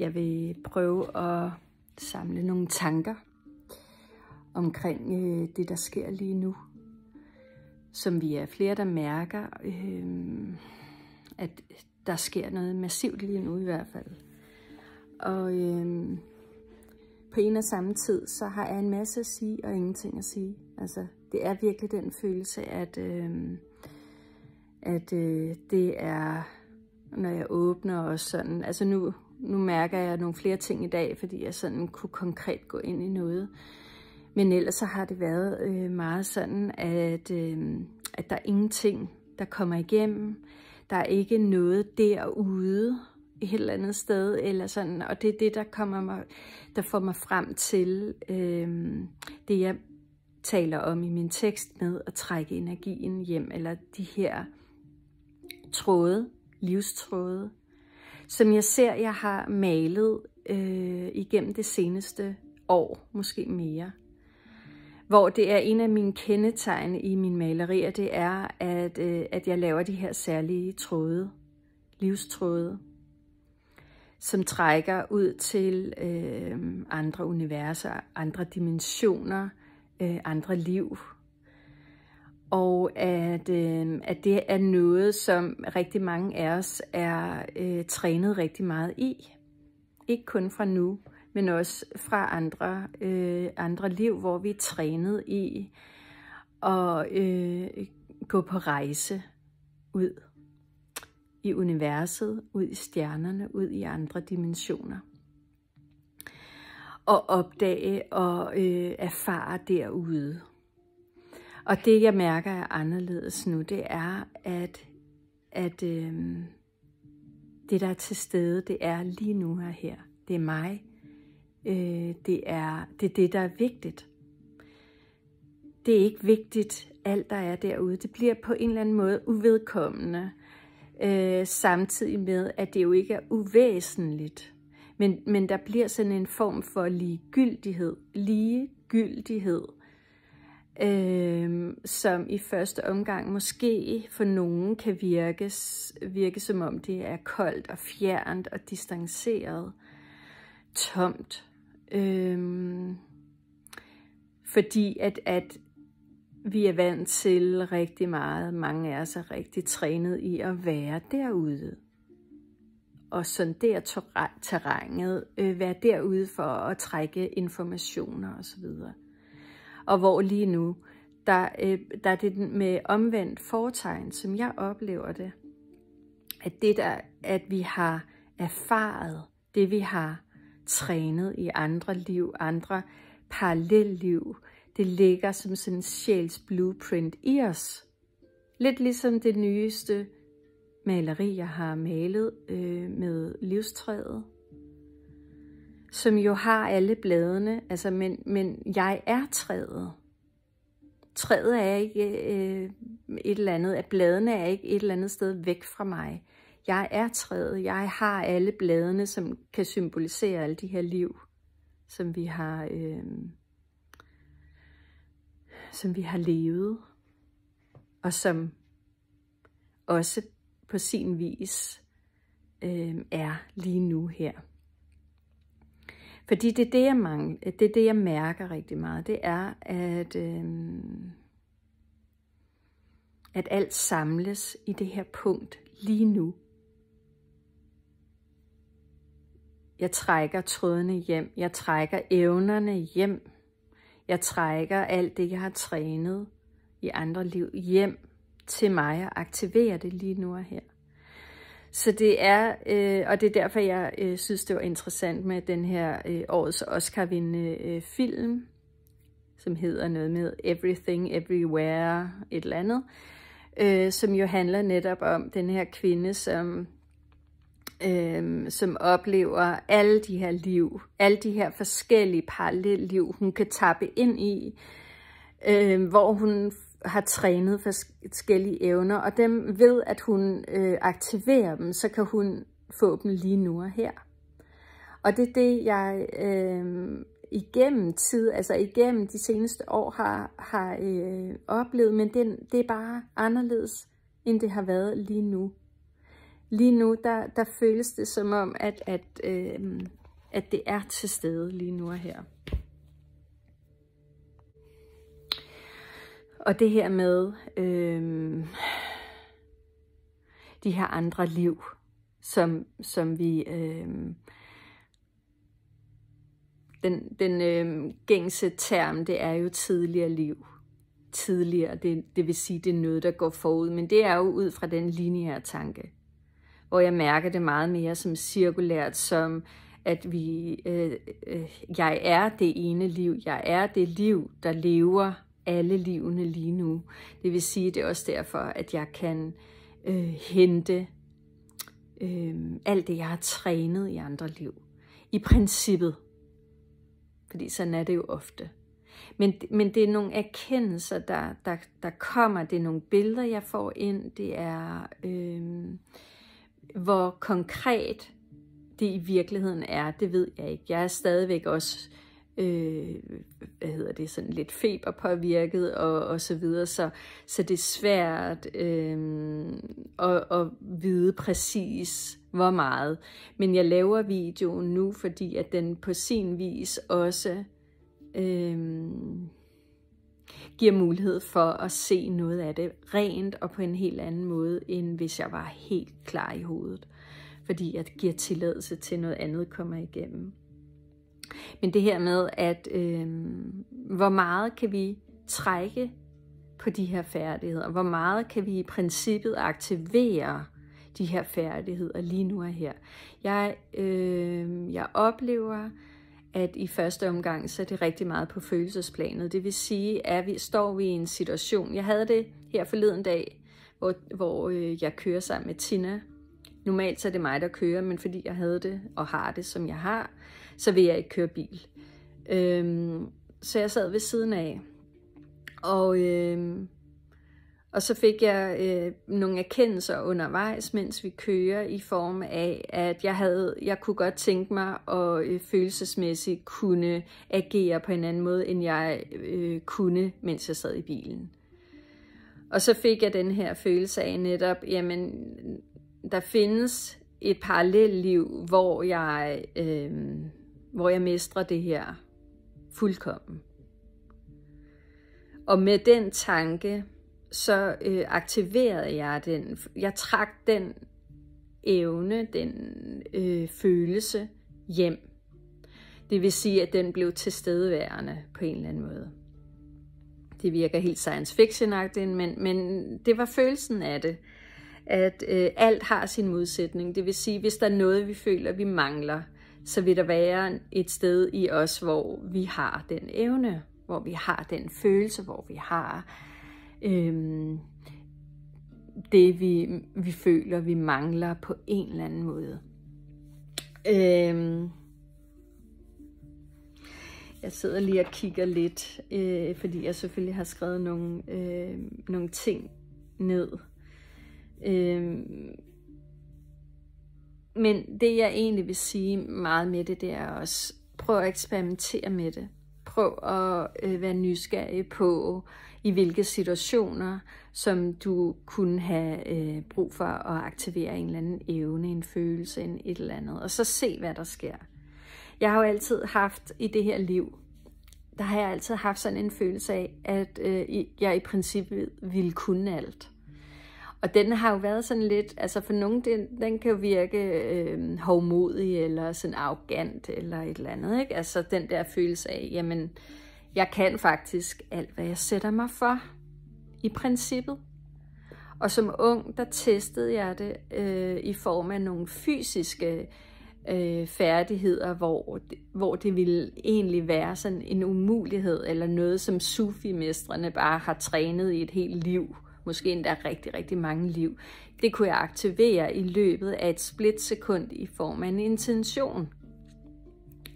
Jeg vil prøve at samle nogle tanker omkring det, der sker lige nu, som vi er flere, der mærker, at der sker noget massivt lige nu i hvert fald. Og på en og samme tid, så har jeg en masse at sige og ingenting at sige. Altså, det er virkelig den følelse, at det er, når jeg åbner og sådan, altså nu mærker jeg nogle flere ting i dag, fordi jeg sådan kunne konkret gå ind i noget. Men ellers så har det været meget sådan, at der er ingenting, der kommer igennem. Der er ikke noget derude et eller andet sted, eller sådan, og det er det, der får mig frem til det, jeg taler om i min tekst med at trække energien hjem, eller de her tråde, livstråde, som jeg ser, jeg har malet igennem det seneste år, måske mere. Hvor det er en af mine kendetegn i mine malerier, det er, at jeg laver de her særlige tråde, livstråde, som trækker ud til andre universer, andre dimensioner, andre liv. Og at det er noget, som rigtig mange af os er trænet rigtig meget i. Ikke kun fra nu, men også fra andre liv, hvor vi er trænet i at gå på rejse ud i universet, ud i stjernerne, ud i andre dimensioner. Og opdage og erfare derude. Og det, jeg mærker er anderledes nu, det er, at det, der er til stede, det er lige nu her. Det er mig. Det er det, der er vigtigt. Det er ikke vigtigt, alt der er derude. Det bliver på en eller anden måde uvedkommende, samtidig med, at det jo ikke er uvæsentligt. Men der bliver sådan en form for ligegyldighed, som i første omgang måske for nogen kan virke som om det er koldt og fjernt og distanceret, tomt. Fordi at vi er vant til rigtig meget, mange af os er rigtig trænet i at være derude. Og sondere terrænet, være derude for at trække informationer osv. Og hvor lige nu, der er det med omvendt fortegn, som jeg oplever det, at vi har erfaret, det vi har trænet i andre liv, andre parallelliv, det ligger som sådan en sjæls blueprint i os. Lidt ligesom det nyeste maleri, jeg har malet med livstræet, som jo har alle bladene, altså, men jeg er træet. Træet er ikke et eller andet, at bladene er ikke et eller andet sted væk fra mig. Jeg er træet, jeg har alle bladene, som kan symbolisere alle de her liv, som vi har levet, og som også på sin vis er lige nu her. Fordi det er det, jeg mærker rigtig meget, det er, at alt samles i det her punkt lige nu. Jeg trækker trådene hjem, jeg trækker evnerne hjem, jeg trækker alt det, jeg har trænet i andre liv hjem til mig og aktiverer det lige nu og her. Så det er, og det er derfor, jeg synes, det var interessant med den her årets Oscar-vindende film, som hedder noget med Everything, Everywhere, et eller andet, som jo handler netop om den her kvinde, som oplever alle de her liv, alle de her forskellige parallelliv, hun kan tappe ind i, hvor hun har trænet forskellige evner, og dem ved, at hun aktiverer dem, så kan hun få dem lige nu og her. Og det er det, jeg igennem tid, altså igennem de seneste år har oplevet, men det er bare anderledes, end det har været lige nu. lige nu, der føles det som om, at det er til stede lige nu og her. Og det her med de her andre liv, som vi... Den gængse term, det er jo tidligere liv. Tidligere, det vil sige, det er noget, der går forud. Men det er jo ud fra den lineære tanke, hvor jeg mærker det meget mere som cirkulært, som at jeg er det ene liv. Jeg er det liv, der lever alle livene lige nu. Det vil sige, det er også derfor, at jeg kan hente alt det, jeg har trænet i andre liv. I princippet. Fordi sådan er det jo ofte. Men det er nogle erkendelser, der kommer. Det er nogle billeder, jeg får ind. Det er, hvor konkret det i virkeligheden er, det ved jeg ikke. Jeg er stadigvæk også, sådan lidt feberpåvirket og så videre. Så det er svært at vide præcis, hvor meget. Men jeg laver videoen nu, fordi at den på sin vis også giver mulighed for at se noget af det rent og på en helt anden måde, end hvis jeg var helt klar i hovedet. Fordi jeg giver tilladelse til noget andet kommer igennem. Men det her med, at hvor meget kan vi trække på de her færdigheder? Hvor meget kan vi i princippet aktivere de her færdigheder lige nu og her? Jeg oplever, at i første omgang, så er det rigtig meget på følelsesplanet. Det vil sige, at står vi i en situation. Jeg havde det her forleden dag, hvor jeg kører sammen med Tina. Normalt så er det mig, der kører, men fordi jeg havde det og har det, som jeg har, så vil jeg ikke køre bil. Så jeg sad ved siden af, og så fik jeg nogle erkendelser undervejs, mens vi kører, i form af, at jeg kunne godt tænke mig at følelsesmæssigt kunne agere på en anden måde, end jeg kunne, mens jeg sad i bilen. Og så fik jeg den her følelse af netop, jamen, der findes et parallelliv, hvor jeg mestrer det her fuldkommen. Og med den tanke, så aktiverede jeg den. Jeg trak den evne, den følelse hjem. Det vil sige, at den blev tilstedeværende på en eller anden måde. Det virker helt science fiction-agtigt, men det var følelsen af det. At alt har sin modsætning. Det vil sige, hvis der er noget, vi føler, vi mangler, så vil der være et sted i os, hvor vi har den evne, hvor vi har den følelse, hvor vi har det, vi føler, vi mangler på en eller anden måde. Jeg sidder lige og kigger lidt, fordi jeg selvfølgelig har skrevet nogle ting ned. Men det jeg egentlig vil sige meget med det er også, prøv at eksperimentere med det. Prøv at være nysgerrig på, i hvilke situationer, som du kunne have brug for at aktivere en eller anden evne, en følelse, et eller andet. Og så se, hvad der sker. Jeg har jo altid haft i det her liv, der har jeg altid haft sådan en følelse af, at jeg i princippet ville kunne alt. Og den har jo været sådan lidt, altså for nogen, den kan jo virke hovmodig, eller sådan arrogant, eller et eller andet, ikke? Altså den der følelse af, jamen, jeg kan faktisk alt, hvad jeg sætter mig for, i princippet. Og som ung, der testede jeg det i form af nogle fysiske færdigheder, hvor det ville egentlig være sådan en umulighed, eller noget, som sufi-mestrene bare har trænet i et helt liv, måske endda rigtig, rigtig mange liv. Det kunne jeg aktivere i løbet af et splitsekund i form af en intention.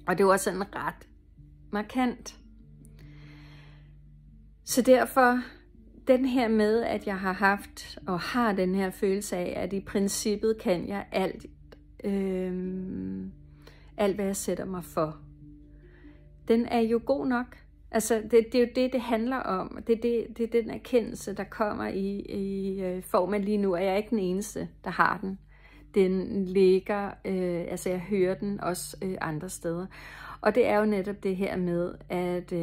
Og det var sådan ret markant. Så derfor, den her med, at jeg har haft og har den her følelse af, at i princippet kan jeg alt, hvad jeg sætter mig for, den er jo god nok. Altså, det er jo det handler om. Det er den erkendelse, der kommer i form af lige nu, at jeg ikke den eneste, der har den. den ligger, altså jeg hører den også andre steder. Og det er jo netop det her med at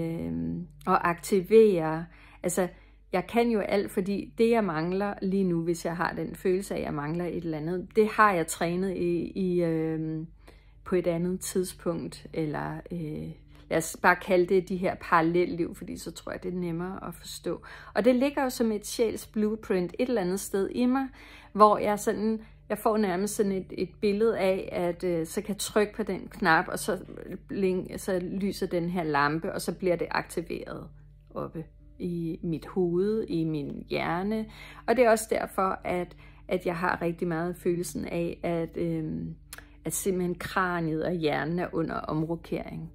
aktivere, altså jeg kan jo alt, fordi det jeg mangler lige nu, hvis jeg har den følelse af, at jeg mangler et eller andet, det har jeg trænet på et andet tidspunkt, eller lad os bare kalde det de her parallelliv, fordi så tror jeg, det er nemmere at forstå. Og det ligger jo som et sjæls blueprint et eller andet sted i mig, hvor jeg får nærmest sådan et billede af, at så kan jeg trykke på den knap, og så lyser den her lampe, og så bliver det aktiveret oppe i mit hoved, i min hjerne. Og det er også derfor, at jeg har rigtig meget følelsen af, at simpelthen kraniet og hjernen er under omrokering.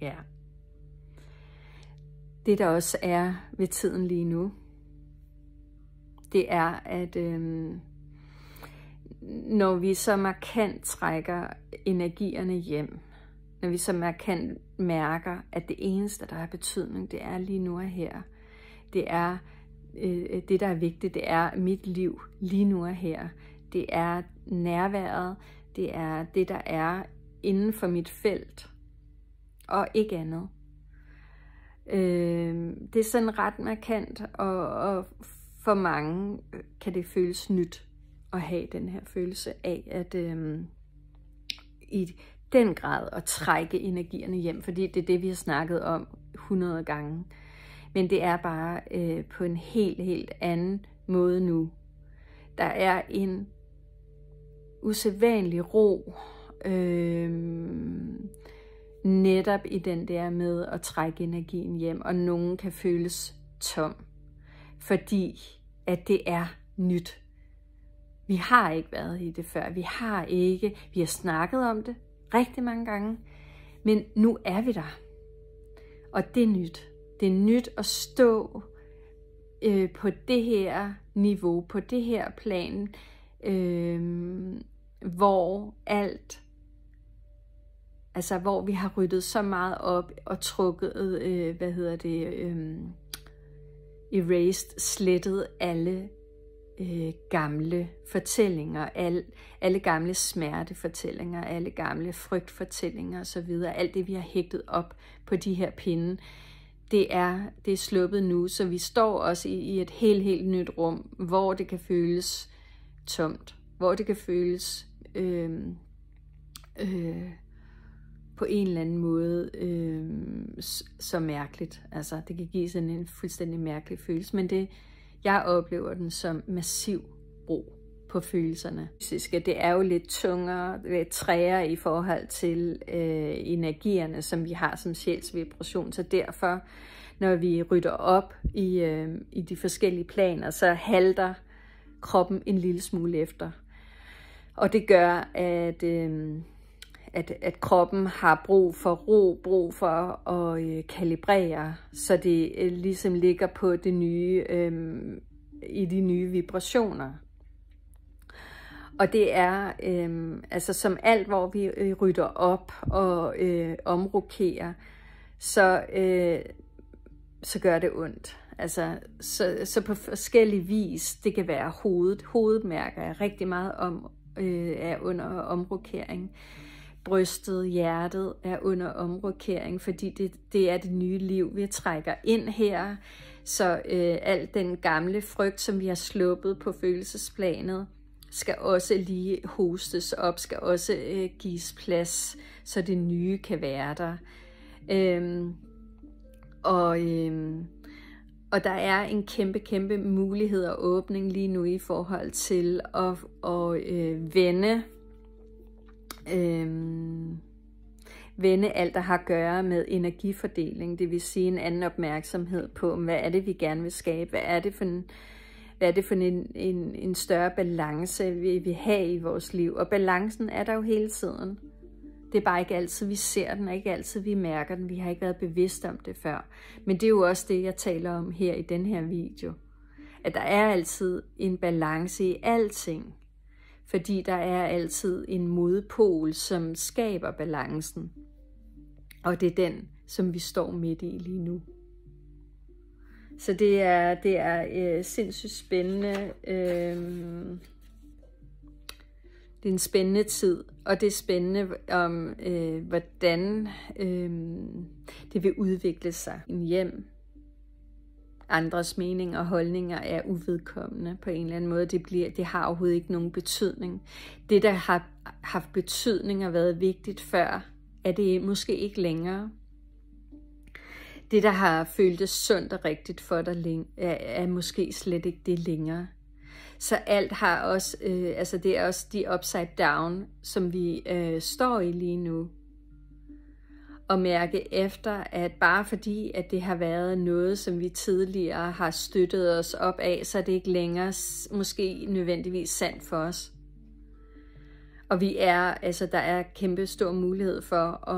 Ja. Det der også er ved tiden lige nu, det er, at når vi så markant trækker energierne hjem, når vi så markant mærker, at det eneste, der har betydning, det er lige nu og her. Det er det, der er vigtigt, det er mit liv lige nu og her. Det er nærværet, det er det, der er inden for mit felt, og ikke andet. Det er sådan ret markant, og for mange kan det føles nyt at have den her følelse af, at i den grad at trække energierne hjem, fordi det er det, vi har snakket om 100 gange. Men det er bare på en helt anden måde nu. Der er en usædvanlig ro, netop i den der med at trække energien hjem, og nogen kan føles tom, fordi at det er nyt. Vi har ikke været i det før, vi har snakket om det rigtig mange gange, men nu er vi der, og det er nyt. Det er nyt at stå på det her niveau, på det her plan, hvor alt, altså hvor vi har ryddet så meget op og trukket, erased, slettet alle gamle fortællinger, alle gamle smertefortællinger, alle gamle frygtfortællinger osv., alt det vi har hægtet op på de her pinde, det er sluppet nu, så vi står også i et helt nyt rum, hvor det kan føles tomt, hvor det kan føles på en eller anden måde så mærkeligt. Altså det kan give sådan en fuldstændig mærkelig følelse, men jeg oplever den som massiv ro på følelserne. Det er jo lidt tungere, lidt træere i forhold til energierne, som vi har som sjælsvibration, så derfor, når vi rydder op i de forskellige planer, så halter kroppen en lille smule efter. Og det gør, at kroppen har brug for ro, brug for at kalibrere, så det ligesom ligger på det nye, i de nye vibrationer. Og det er altså som alt, hvor vi rydder op og omrokerer, så gør det ondt. Altså, så på forskellige vis, det kan være hovedet mærker jeg rigtig meget er under omrokering. Brystet, hjertet er under omrokering, fordi det er det nye liv, vi trækker ind her. Så al den gamle frygt, som vi har sluppet på følelsesplanet, skal også lige hostes op, skal også gives plads, så det nye kan være der. Og der er en kæmpe mulighed og åbning lige nu i forhold til at vende alt, der har at gøre med energifordeling. Det vil sige en anden opmærksomhed på, hvad er det, vi gerne vil skabe? Hvad er det for en større balance, vi vil have i vores liv? Og balancen er der jo hele tiden. Det er bare ikke altid, vi ser den, og ikke altid, vi mærker den. Vi har ikke været bevidste om det før. Men det er jo også det, jeg taler om her i den her video. At der er altid en balance i alting. Fordi der er altid en modpol, som skaber balancen. Og det er den, som vi står midt i lige nu. Så det er sindssygt spændende. Det er en spændende tid, og det er spændende om, hvordan det vil udvikle sig. En hjem, andres meninger og holdninger er uvedkommende på en eller anden måde. Det har overhovedet ikke nogen betydning. Det, der har haft betydning og været vigtigt før, er det måske ikke længere. Det, der har føltes sundt og rigtigt for dig, er måske slet ikke det længere. Så alt har også, det er også de upside down, som vi står i lige nu. Og mærke efter, at bare fordi, at det har været noget, som vi tidligere har støttet os op af, så er det ikke længere måske nødvendigvis sandt for os. Og der er kæmpe stor mulighed for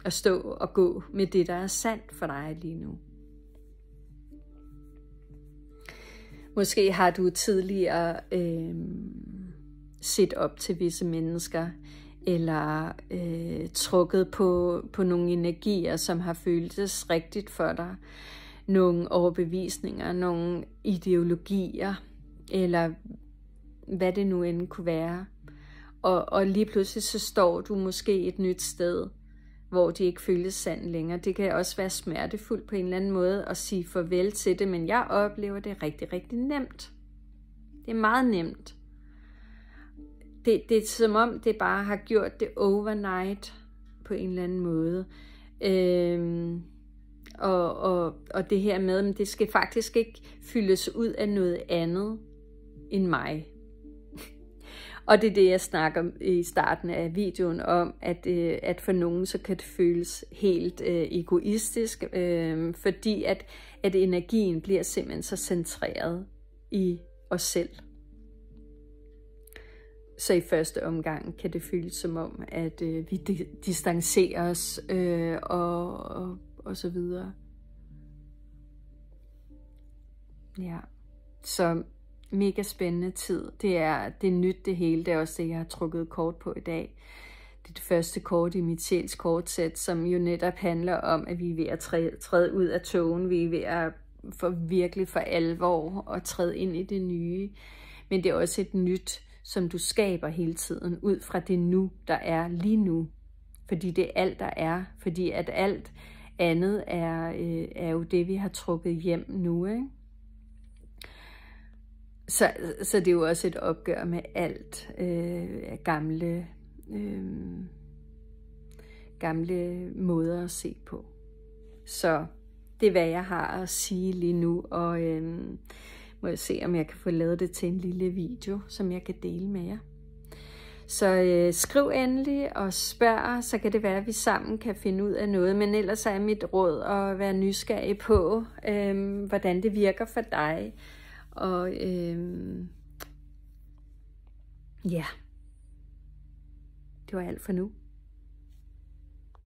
at stå og gå med det, der er sandt for dig lige nu. Måske har du tidligere set op til visse mennesker, eller trukket på nogle energier, som har føltes rigtigt for dig. Nogle overbevisninger, nogle ideologier, eller hvad det nu end kunne være. Og lige pludselig så står du måske et nyt sted, hvor de ikke føles sand længere. Det kan også være smertefuldt på en eller anden måde at sige farvel til det, men jeg oplever det rigtig, rigtig nemt. Det er meget nemt. Det er som om, det bare har gjort det overnight på en eller anden måde. Og det her med, at det skal faktisk ikke fyldes ud af noget andet end mig. Og det er det, jeg snakker i starten af videoen om, at for nogen så kan det føles helt egoistisk, fordi at energien bliver simpelthen så centreret i os selv. Så i første omgang kan det føles som om, at vi distancerer os og så videre. Ja, så mega spændende tid. Det er nyt det hele. Det er også det, jeg har trukket kort på i dag. Det er det første kort i mit sjæls kortsæt, som jo netop handler om, at vi er ved at træde ud af togen. Vi er ved at virkelig for alvor og træde ind i det nye. Men det er også et nyt, som du skaber hele tiden, ud fra det nu, der er lige nu. Fordi det er alt, der er. Fordi at alt andet er jo det, vi har trukket hjem nu, ikke? Så det er jo også et opgør med alt gamle måder at se på. Så det er, hvad jeg har at sige lige nu, og må jeg se, om jeg kan få lavet det til en lille video, som jeg kan dele med jer. Så skriv endelig og spørg, så kan det være, at vi sammen kan finde ud af noget. Men ellers er mit råd at være nysgerrig på, hvordan det virker for dig. Og ja, det var alt for nu.